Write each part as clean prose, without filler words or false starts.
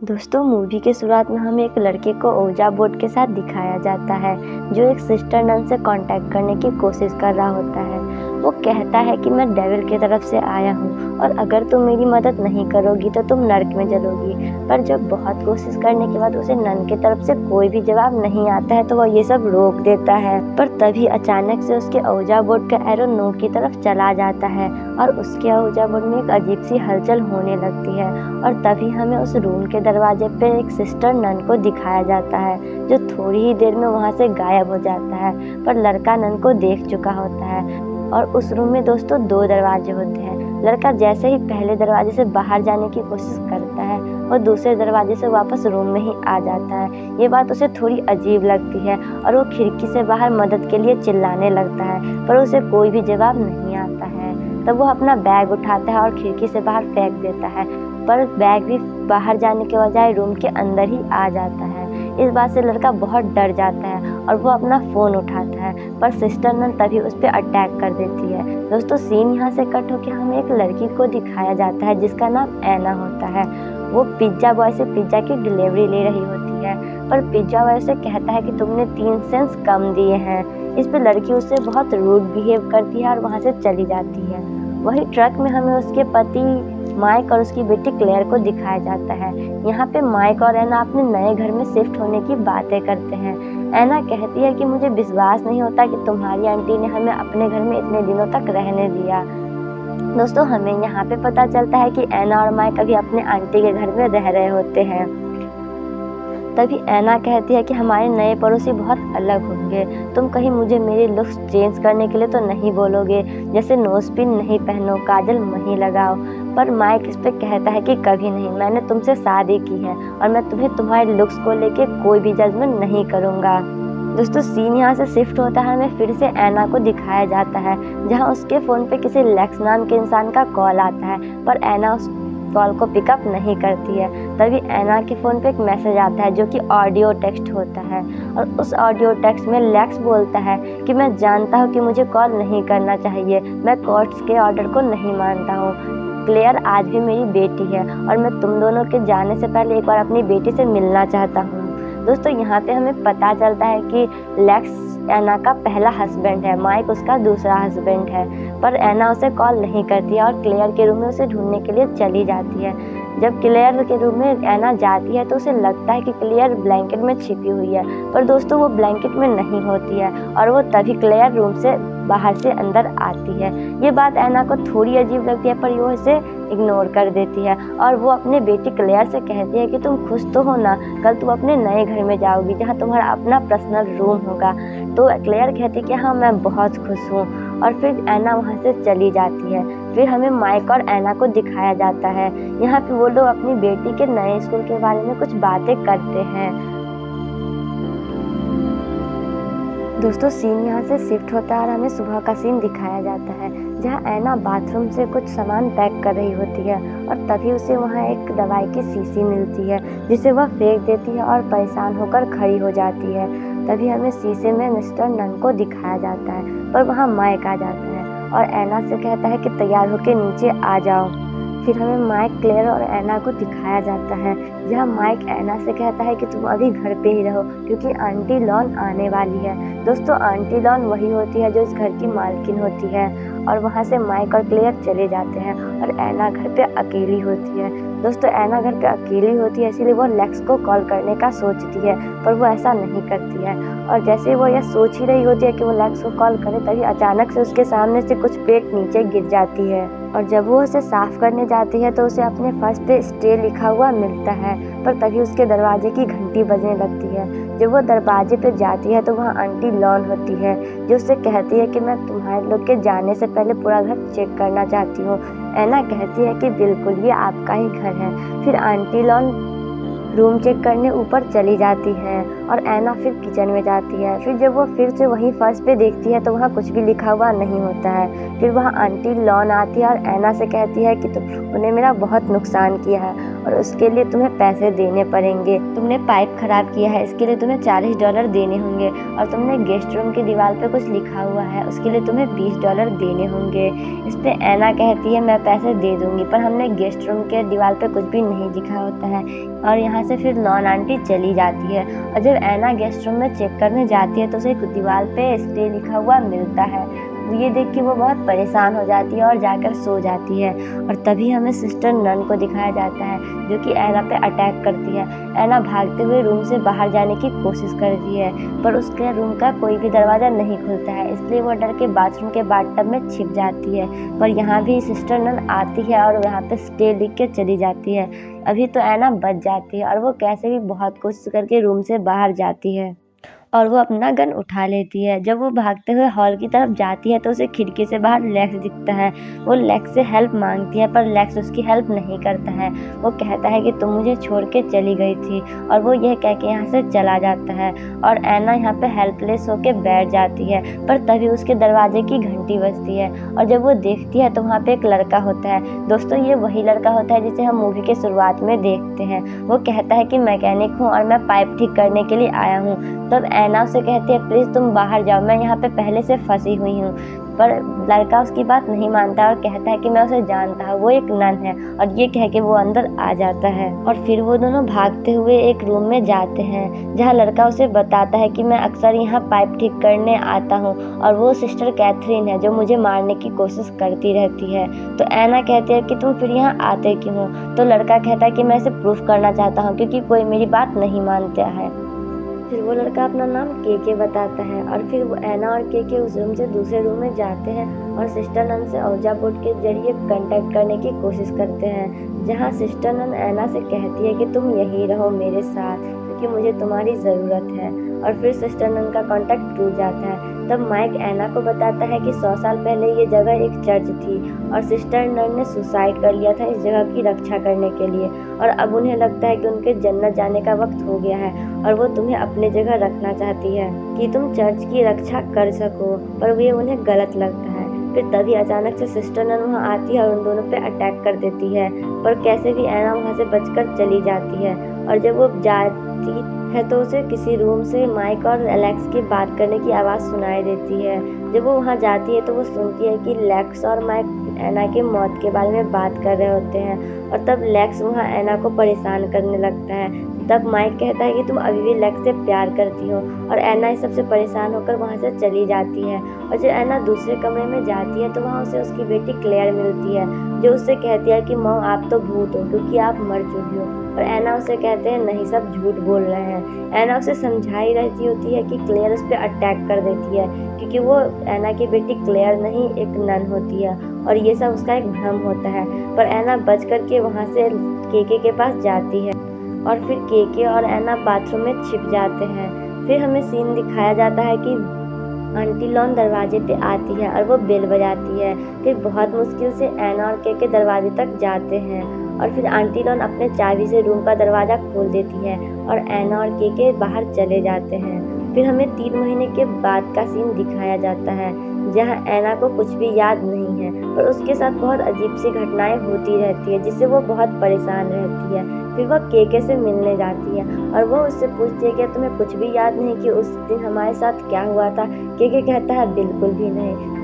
दोस्तों, मूवी की शुरुआत में हमें एक लड़के को ओजा बोर्ड के साथ दिखाया जाता है जो एक सिस्टर नन से कांटेक्ट करने की कोशिश कर रहा होता है। वो कहता है कि मैं डेविल की तरफ से आया हूँ और अगर तुम मेरी मदद नहीं करोगी तो तुम नर्क में जलोगी। पर जब बहुत कोशिश करने के बाद उसे नन की तरफ से कोई भी जवाब नहीं आता है तो वह ये सब रोक देता है। पर तभी अचानक से उसके ओजा बोर्ड का एरो नो की तरफ चला जाता है और उसके ओजा बोर्ड में एक अजीब सी हलचल होने लगती है और तभी हमें उस रूम के दरवाजे पे एक सिस्टर नन को दिखाया जाता है जो थोड़ी ही देर में वहाँ से गायब हो जाता है। पर लड़का नन को देख चुका होता है और उस रूम में दोस्तों 2 दरवाजे होते हैं। लड़का जैसे ही पहले दरवाजे से बाहर जाने की कोशिश करता है और दूसरे दरवाजे से वापस रूम में ही आ जाता है। ये बात उसे थोड़ी अजीब लगती है और वो खिड़की से बाहर मदद के लिए चिल्लाने लगता है पर उसे कोई भी जवाब नहीं आता है। तब वो अपना बैग उठाता है और खिड़की से बाहर फेंक देता है पर बैग भी बाहर जाने के बजाय रूम के अंदर ही आ जाता है। इस बात से लड़का बहुत डर जाता है और वो अपना फ़ोन उठाता है पर सिस्टर नन तभी उस पर अटैक कर देती है। दोस्तों, सीन यहाँ से कट होकर हमें एक लड़की को दिखाया जाता है जिसका नाम ऐना होता है। वो पिज्ज़ा बॉय से पिज्ज़ा की डिलीवरी ले रही होती है पर पिज्ज़ा बॉय से कहता है कि तुमने 3 सेंट्स कम दिए हैं। इस पर लड़की उससे बहुत रूड बिहेव करती है और वहाँ से चली जाती है। वही ट्रक में हमें उसके पति माइक और उसकी बेटी क्लेयर को दिखाया जाता है। यहाँ पे माइक और ऐना अपने नए घर में शिफ्ट होने की बातें करते हैं। ऐना कहती है कि मुझे विश्वास नहीं होता कि तुम्हारी आंटी ने हमें अपने घर में इतने दिनों तक रहने दिया। दोस्तों, हमें यहाँ पे पता चलता है कि ऐना और माइक अभी अपने आंटी के घर में रह रहे होते हैं। तभी ऐना कहती है कि हमारे नए पड़ोसी बहुत अलग होंगे। तुम कहीं मुझे मेरे लुक्स चेंज करने के लिए तो नहीं बोलोगे, जैसे नोज पिन नहीं पहनो, काजल नहीं लगाओ। पर माइक इस पे कहता है कि कभी नहीं, मैंने तुमसे शादी की है और मैं तुम्हें तुम्हारे लुक्स को लेके कोई भी जजमेंट नहीं करूँगा। दोस्तों, सीन यहाँ से शिफ्ट होता है, हमें फिर से ऐना को दिखाया जाता है जहाँ उसके फ़ोन पे किसी लेक्स नाम के इंसान का कॉल आता है पर ऐना उस कॉल को पिकअप नहीं करती है। तभी ऐना के फ़ोन पे एक मैसेज आता है जो कि ऑडियो टेक्स्ट होता है और उस ऑडियो टेक्स्ट में लेक्स बोलता है कि मैं जानता हूँ कि मुझे कॉल नहीं करना चाहिए, मैं कोर्ट्स के ऑर्डर को नहीं मानता हूँ। क्लेयर आज भी मेरी बेटी है और मैं तुम दोनों के जाने से पहले एक बार अपनी बेटी से मिलना चाहता हूँ। दोस्तों, यहाँ पे हमें पता चलता है कि लेक्स ऐना का पहला हस्बैंड है, माइक उसका दूसरा हस्बैंड है। पर ऐना उसे कॉल नहीं करती है और क्लेयर के रूम में उसे ढूंढने के लिए चली जाती है। जब क्लेयर के रूम में ऐना जाती है तो उसे लगता है कि क्लेयर ब्लैंकेट में छिपी हुई है पर दोस्तों वो ब्लैंकेट में नहीं होती है और वो तभी क्लेयर रूम से बाहर से अंदर आती है। ये बात ऐना को थोड़ी अजीब लगती है पर वो इसे इग्नोर कर देती है और वो अपने बेटी क्लेयर से कहती है कि तुम खुश तो हो ना, कल तुम अपने नए घर में जाओगी जहाँ तुम्हारा अपना पर्सनल रूम होगा। तो क्लेयर कहती है कि हाँ, मैं बहुत खुश हूँ और फिर ऐना वहाँ से चली जाती है। फिर हमें माइक और ऐना को दिखाया जाता है। यहाँ पे वो लोग अपनी बेटी के नए स्कूल के बारे में कुछ बातें करते हैं। दोस्तों, सीन यहाँ से शिफ्ट होता है और हमें सुबह का सीन दिखाया जाता है जहाँ ऐना बाथरूम से कुछ सामान पैक कर रही होती है और तभी उसे वहाँ एक दवाई की शीशी मिलती है जिसे वह फेंक देती है और परेशान होकर खड़ी हो जाती है। तभी हमें शीशे में मिस्टर नन को दिखाया जाता है पर वहाँ माइक आ जाता है और ऐना से कहता है कि तैयार होकर नीचे आ जाओ। फिर हमें माइक, क्लेयर और ऐना को दिखाया जाता है जहाँ माइक ऐना से कहता है कि तुम अभी घर पे ही रहो क्योंकि आंटी लॉन आने वाली है। दोस्तों, आंटी लॉन वही होती है जो इस घर की मालकिन होती है और वहाँ से माइक और क्लेयर चले जाते हैं और ऐना घर पे अकेली होती है। दोस्तों, ऐना घर पे अकेली होती है इसीलिए वो लेक्स को कॉल करने का सोचती है पर वो ऐसा नहीं करती है और जैसे वो यह सोच ही रही होती है कि वो लेक्स को कॉल करे तभी अचानक से उसके सामने से कुछ पेट नीचे गिर जाती है और जब वो उसे साफ करने जाती है तो उसे अपने फर्श पे स्टे लिखा हुआ मिलता है पर तभी उसके दरवाजे की घंटी बजने लगती है। जब वो दरवाजे पे जाती है तो वहाँ आंटी लॉन होती है जो उससे कहती है कि मैं तुम्हारे लोग के जाने से पहले पूरा घर चेक करना चाहती हूँ। ऐना कहती है कि बिल्कुल, ये आपका ही घर है। फिर आंटी लॉन रूम चेक करने ऊपर चली जाती है और ऐना फिर किचन में जाती है। फिर जब वो फिर से वहीं फर्श पे देखती है तो वहाँ कुछ भी लिखा हुआ नहीं होता है। फिर वहाँ आंटी लॉन आती है और ऐना से कहती है कि तुमने मेरा बहुत नुकसान किया है और उसके लिए तुम्हें पैसे देने पड़ेंगे। तुमने पाइप खराब किया है, इसके लिए तुम्हें $40 देने होंगे, और तुमने गेस्ट रूम की दीवार पे कुछ लिखा हुआ है, उसके लिए तुम्हें $20 देने होंगे। इस पे ऐना कहती है मैं पैसे दे दूंगी, पर हमने गेस्ट रूम के दीवार पे कुछ भी नहीं लिखा होता है। और यहाँ से फिर लॉन आंटी चली जाती है। और जब ऐना गेस्ट रूम में चेक करने जाती है तो उसे दीवार पे स्टे लिखा हुआ मिलता है। ये देख के वो बहुत परेशान हो जाती है और जाकर सो जाती है। और तभी हमें सिस्टर नन को दिखाया जाता है जो कि ऐना पे अटैक करती है। ऐना भागते हुए रूम से बाहर जाने की कोशिश करती है, पर उसके रूम का कोई भी दरवाज़ा नहीं खुलता है, इसलिए वो डर के बाथरूम के बाथटब में छिप जाती है। पर यहाँ भी सिस्टर नन आती है और यहाँ पे स्टे लिख के चली जाती है। अभी तो ऐना बच जाती है और वो कैसे भी बहुत कोशिश करके रूम से बाहर जाती है और वो अपना गन उठा लेती है। जब वो भागते हुए हॉल की तरफ जाती है तो उसे खिड़की से बाहर लेक्स दिखता है। वो लेक्स से हेल्प मांगती है, पर लेक्स उसकी हेल्प नहीं करता है। वो कहता है कि तुम मुझे छोड़ के चली गई थी, और वो यह कह के यहाँ से चला जाता है। और ऐना यहाँ पे हेल्पलेस होके बैठ जाती है, पर तभी उसके दरवाजे की घंटी बजती है और जब वो देखती है तो वहाँ पे एक लड़का होता है। दोस्तों, ये वही लड़का होता है जिसे हम मूवी के शुरुआत में देखते हैं। वो कहता है कि मैकेनिक हूँ और मैं पाइप ठीक करने के लिए आया हूँ। तब ऐना उसे कहती है प्लीज़ तुम बाहर जाओ, मैं यहाँ पे पहले से फंसी हुई हूँ। पर लड़का उसकी बात नहीं मानता और कहता है कि मैं उसे जानता हूँ, वो एक नन है, और ये कह के वो अंदर आ जाता है। और फिर वो दोनों भागते हुए एक रूम में जाते हैं जहाँ लड़का उसे बताता है कि मैं अक्सर यहाँ पाइप ठीक करने आता हूँ और वो सिस्टर कैथरीन है जो मुझे मारने की कोशिश करती रहती है। तो ऐना कहती है कि तुम फिर यहाँ आते क्यों हो? तो लड़का कहता है कि मैं इसे प्रूफ करना चाहता हूँ क्योंकि कोई मेरी बात नहीं मानता है। फिर वो लड़का अपना नाम केके बताता है और फिर वो ऐना और केके उस रूम से दूसरे रूम में जाते हैं और सिस्टर नन से औजा बोर्ड के जरिए कांटेक्ट करने की कोशिश करते हैं, जहां सिस्टर नन ऐना से कहती है कि तुम यहीं रहो मेरे साथ क्योंकि मुझे तुम्हारी ज़रूरत है। और फिर सिस्टर नन का कांटेक्ट टूट जाता है। तब माइक ऐना को बताता है कि 100 साल पहले ये जगह एक चर्च थी और सिस्टर नन ने सुसाइड कर लिया था इस जगह की रक्षा करने के लिए, और अब उन्हें लगता है कि उनके जन्नत जाने का वक्त हो गया है और वो तुम्हें अपने जगह रखना चाहती है कि तुम चर्च की रक्षा कर सको, पर ये उन्हें गलत लगता है। फिर तभी अचानक से सिस्टर नन वहाँ आती है और उन दोनों पे अटैक कर देती है, पर कैसे भी ऐना वहाँ से बचकर चली जाती है। और जब वो जाती है तो उसे किसी रूम से माइक और एलेक्स की बात करने की आवाज़ सुनाई देती है। जब वो वहाँ जाती है तो वो सुनती है कि लेक्स और माइक ऐना के मौत के बारे में बात कर रहे होते हैं, और तब लेक्स वहाँ ऐना को परेशान करने लगता है। तब माइक कहता है कि तुम अभी भी लेक्स से प्यार करती हो, और ऐना इस सबसे परेशान होकर वहाँ से चली जाती है। और जब ऐना दूसरे कमरे में जाती है तो वहाँ उसे उसकी बेटी क्लेयर मिलती है जो उससे कहती है कि मॉम आप तो भूत हो क्योंकि आप मर चुकी हो, और ऐना उसे कहते हैं नहीं सब झूठ बोल रहे हैं। ऐना उसे समझाई रहती होती है कि क्लेयर उस पर अटैक कर देती है क्योंकि वो ऐना की बेटी क्लेयर नहीं एक नन होती है और ये सब उसका एक भ्रम होता है। पर ऐना बच करके वहाँ से केके के पास जाती है और फिर केके और ऐना बाथरूम में छिप जाते हैं। फिर हमें सीन दिखाया जाता है कि आंटी लॉन दरवाजे पे आती है और वो बेल बजाती है। फिर बहुत मुश्किल से ऐना और केके दरवाजे तक जाते हैं और फिर आंटी लॉन अपने चाबी से रूम का दरवाज़ा खोल देती है और ऐना और केके बाहर चले जाते हैं। फिर हमें 3 महीने के बाद का सीन दिखाया जाता है जहाँ ऐना को कुछ भी याद नहीं है, पर उसके साथ बहुत अजीब सी घटनाएं होती रहती है जिससे वो बहुत परेशान रहती है। फिर वह केके से मिलने जाती है और वो उससे पूछती है कि तुम्हें कुछ भी याद नहीं कि उस दिन हमारे साथ क्या हुआ था? केके कहता है बिल्कुल भी नहीं।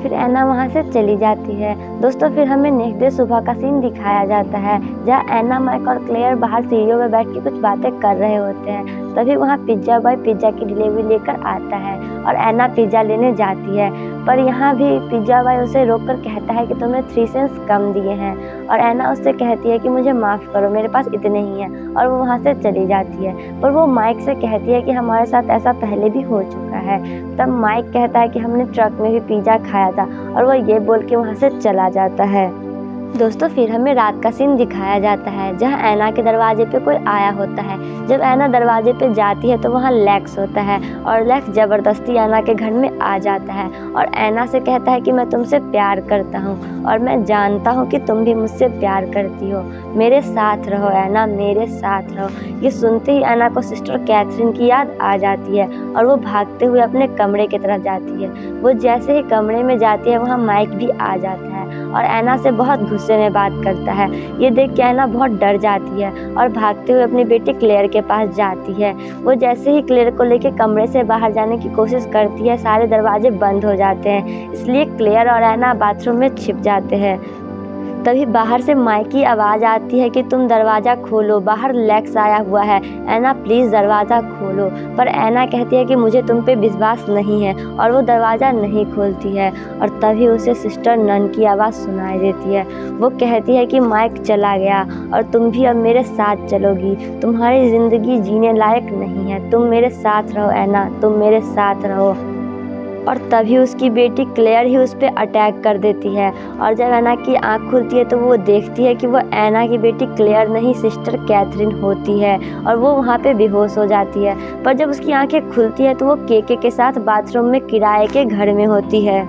फिर ऐना वहाँ से चली जाती है। दोस्तों, फिर हमें नेक्स्ट डे सुबह का सीन दिखाया जाता है जहाँ ऐना, माइक और क्लेयर बाहर सीढ़ियों में बैठ के कुछ बातें कर रहे होते हैं। तभी वहाँ पिज्ज़ा बॉय पिज्ज़ा की डिलीवरी लेकर आता है और ऐना पिज्ज़ा लेने जाती है, पर यहाँ भी पिज्ज़ा बॉय उसे रोककर कहता है कि तुमने 3 सेंट्स कम दिए हैं, और ऐना उससे कहती है कि मुझे माफ़ करो मेरे पास इतने ही हैं, और वो वहाँ से चली जाती है। पर वो माइक से कहती है कि हमारे साथ ऐसा पहले भी हो चुका है। तब माइक कहता है कि हमने ट्रक में भी पिज़्ज़ा खाया था, और वो ये बोल के वहाँ से चला जाता है। दोस्तों फिर हमें रात का सीन दिखाया जाता है जहाँ ऐना के दरवाजे पे कोई आया होता है। जब ऐना दरवाजे पे जाती है तो वहाँ लेक्स होता है और लेक्स ज़बरदस्ती ऐना के घर में आ जाता है और ऐना से कहता है कि मैं तुमसे प्यार करता हूँ और मैं जानता हूँ कि तुम भी मुझसे प्यार करती हो, मेरे साथ रहो ऐना, मेरे साथ रहो। ये सुनते ही ऐना को सिस्टर कैथरीन की याद आ जाती है और वो भागते हुए अपने कमरे की तरफ जाती है। वो जैसे ही कमरे में जाती है वहाँ माइक भी आ जाता है और ऐना से बहुत गुस्से में बात करता है। ये देख के ऐना बहुत डर जाती है और भागते हुए अपनी बेटी क्लेयर के पास जाती है। वो जैसे ही क्लेयर को लेके कमरे से बाहर जाने की कोशिश करती है, सारे दरवाजे बंद हो जाते हैं, इसलिए क्लेयर और ऐना बाथरूम में छिप जाते हैं। तभी बाहर से माइक की आवाज़ आती है कि तुम दरवाज़ा खोलो, बाहर लेक्स आया हुआ है, ऐना प्लीज़ दरवाज़ा खोलो। पर ऐना कहती है कि मुझे तुम पे विश्वास नहीं है और वो दरवाज़ा नहीं खोलती है। और तभी उसे सिस्टर नन की आवाज़ सुनाई देती है। वो कहती है कि माइक चला गया और तुम भी अब मेरे साथ चलोगी, तुम्हारी ज़िंदगी जीने लायक नहीं है, तुम मेरे साथ रहो ऐना, तुम मेरे साथ रहो। और तभी उसकी बेटी क्लेयर ही उस पर अटैक कर देती है और जब ऐना की आंख खुलती है तो वो देखती है कि वो ऐना की बेटी क्लेयर नहीं सिस्टर कैथरीन होती है और वो वहाँ पे बेहोश हो जाती है। पर जब उसकी आंखें खुलती है तो वो केके के साथ बाथरूम में किराए के घर में होती है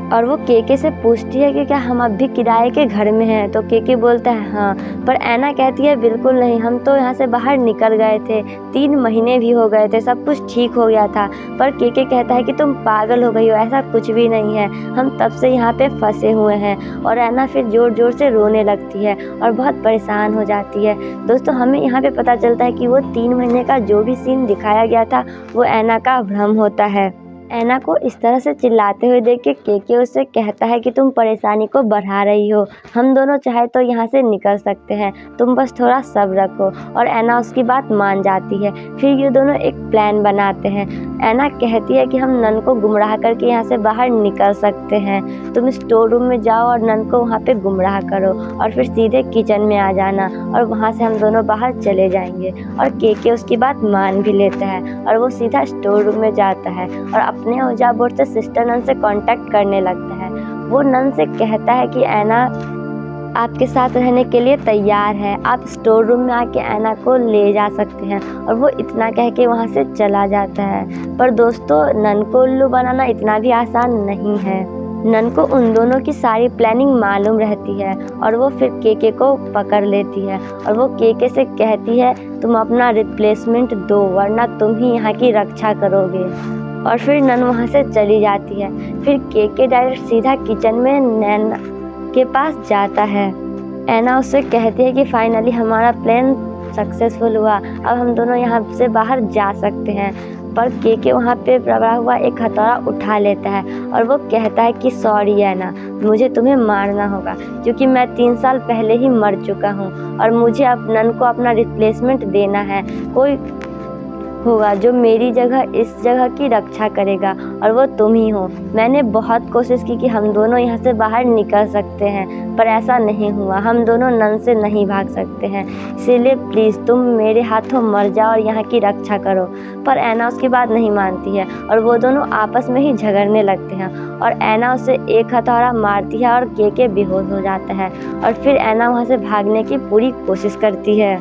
और वो केके से पूछती है कि क्या हम अब भी किराए के घर में हैं, तो केके बोलता है हाँ। पर ऐना कहती है बिल्कुल नहीं, हम तो यहाँ से बाहर निकल गए थे, 3 महीने भी हो गए थे, सब कुछ ठीक हो गया था। पर केके कहता है कि तुम पागल हो गई हो, ऐसा कुछ भी नहीं है, हम तब से यहाँ पे फंसे हुए हैं। और ऐना फिर ज़ोर ज़ोर से रोने लगती है और बहुत परेशान हो जाती है। दोस्तों हमें यहाँ पे पता चलता है कि वो 3 महीने का जो भी सीन दिखाया गया था वो ऐना का भ्रम होता है। ऐना को इस तरह से चिल्लाते हुए देख के केके उससे कहता है कि तुम परेशानी को बढ़ा रही हो, हम दोनों चाहे तो यहाँ से निकल सकते हैं, तुम बस थोड़ा सब्र रखो। और ऐना उसकी बात मान जाती है। फिर ये दोनों एक प्लान बनाते हैं। ऐना कहती है कि हम नन को गुमराह करके यहाँ से बाहर निकल सकते हैं, तुम स्टोर रूम में जाओ और नन को वहाँ पे गुमराह करो और फिर सीधे किचन में आ जाना और वहाँ से हम दोनों बाहर चले जाएंगे। और केके उसकी बात मान भी लेता है और वो सीधा स्टोर रूम में जाता है और अपने ओजा बोर्ड से सिस्टर नन से कांटेक्ट करने लगता है। वो नन से कहता है कि ऐना आपके साथ रहने के लिए तैयार है, आप स्टोर रूम में आके ऐना को ले जा सकते हैं। और वो इतना कह के वहाँ से चला जाता है। पर दोस्तों नन को उल्लू बनाना इतना भी आसान नहीं है। नन को उन दोनों की सारी प्लानिंग मालूम रहती है और वो फिर केके को पकड़ लेती है और वो केके से कहती है तुम अपना रिप्लेसमेंट दो वरना तुम ही यहाँ की रक्षा करोगे। और फिर नन वहाँ से चली जाती है। फिर केके डायरेक्ट सीधा किचन में नैना के पास जाता है। ऐना उससे कहती है कि फाइनली हमारा प्लान सक्सेसफुल हुआ, अब हम दोनों यहाँ से बाहर जा सकते हैं। पर केके वहाँ पे पड़ा हुआ एक हथौड़ा उठा लेता है और वो कहता है कि सॉरी ऐना, मुझे तुम्हें मारना होगा क्योंकि मैं 3 साल पहले ही मर चुका हूँ और मुझे अब नन को अपना रिप्लेसमेंट देना है। कोई होगा जो मेरी जगह इस जगह की रक्षा करेगा और वो तुम ही हो। मैंने बहुत कोशिश की कि हम दोनों यहाँ से बाहर निकल सकते हैं पर ऐसा नहीं हुआ, हम दोनों नन से नहीं भाग सकते हैं, इसीलिए प्लीज़ तुम मेरे हाथों मर जाओ और यहाँ की रक्षा करो। पर ऐना उसकी बात नहीं मानती है और वो दोनों आपस में ही झगड़ने लगते हैं और ऐना उसे एक हथौड़ा मारती है और केके बेहोश हो जाता है। और फिर ऐना वहाँ से भागने की पूरी कोशिश करती है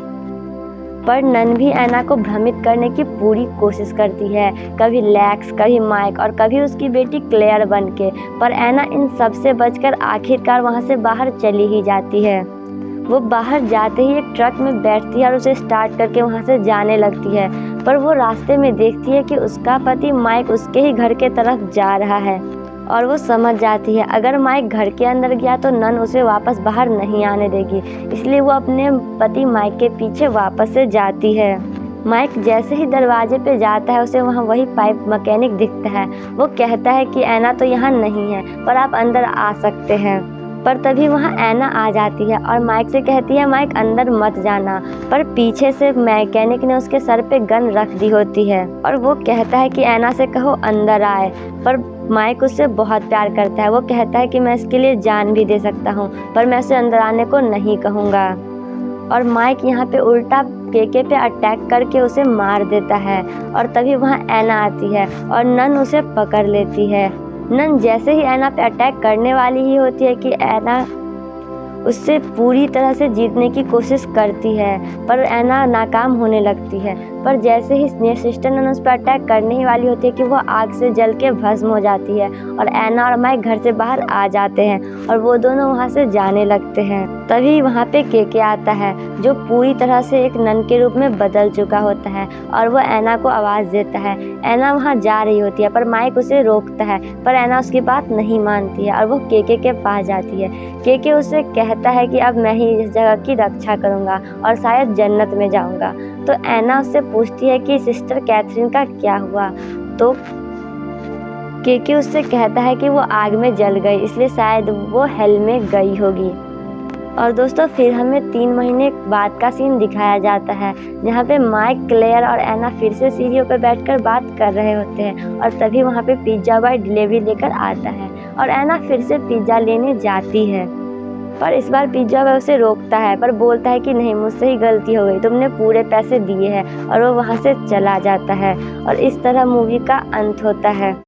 पर नन भी ऐना को भ्रमित करने की पूरी कोशिश करती है, कभी लेक्स, कभी माइक और कभी उसकी बेटी क्लेयर बनके। पर ऐना इन सब से बचकर आखिरकार वहाँ से बाहर चली ही जाती है। वो बाहर जाते ही एक ट्रक में बैठती है और उसे स्टार्ट करके वहाँ से जाने लगती है। पर वो रास्ते में देखती है कि उसका पति माइक उसके ही घर के तरफ जा रहा है और वो समझ जाती है अगर माइक घर के अंदर गया तो नन उसे वापस बाहर नहीं आने देगी, इसलिए वो अपने पति माइक के पीछे वापस से जाती है। माइक जैसे ही दरवाजे पे जाता है उसे वहाँ वही पाइप मैकेनिक दिखता है। वो कहता है कि ऐना तो यहाँ नहीं है पर आप अंदर आ सकते हैं। पर तभी वहाँ ऐना आ जाती है और माइक से कहती है माइक अंदर मत जाना। पर पीछे से मैकेनिक ने उसके सर पे गन रख दी होती है और वो कहता है कि ऐना से कहो अंदर आए। पर माइक उससे बहुत प्यार करता है। वो कहता है कि मैं इसके लिए जान भी दे सकता हूँ पर मैं उसे अंदर आने को नहीं कहूँगा। और माइक यहाँ पे उल्टा केके पे अटैक करके उसे मार देता है और तभी वहाँ ऐना आती है और नन उसे पकड़ लेती है। नन जैसे ही ऐना पे अटैक करने वाली ही होती है कि ऐना उससे पूरी तरह से जीतने की कोशिश करती है, पर ऐना नाकाम होने लगती है। पर जैसे ही सिस्टर नन उस पर अटैक करने ही वाली होती है कि वो आग से जल के भस्म हो जाती है और ऐना और माइक घर से बाहर आ जाते हैं और वो दोनों वहाँ से जाने लगते हैं। तभी वहाँ पे केके आता है, जो पूरी तरह से एक नन के रूप में बदल चुका होता है और वो ऐना को आवाज़ देता है। ऐना वहाँ जा रही होती है पर माइक उसे रोकता है, पर ऐना उसकी बात नहीं मानती है और वो केके के पास जाती है। केके उससे कहता है कि अब मैं ही इस जगह की रक्षा करूँगा और शायद जन्नत में जाऊँगा। तो ऐना उससे पूछती है कि सिस्टर कैथरीन का क्या हुआ, तो केके उससे कहता है कि वो आग में जल गई, इसलिए शायद वो हेल में गई होगी। और दोस्तों फिर हमें 3 महीने बाद का सीन दिखाया जाता है, जहाँ पे माइक, क्लेयर और ऐना फिर से सीढ़ियों पर बैठकर बात कर रहे होते हैं और तभी वहाँ पे पिज़्ज़ा बॉय डिलीवरी लेकर आता है और ऐना फिर से पिज़्ज़ा लेने जाती है। पर इस बार पिज़्ज़ा बॉय उसे रोकता है, पर बोलता है कि नहीं, मुझसे ही गलती हो गई, तुमने पूरे पैसे दिए हैं, और वो वहाँ से चला जाता है। और इस तरह मूवी का अंत होता है।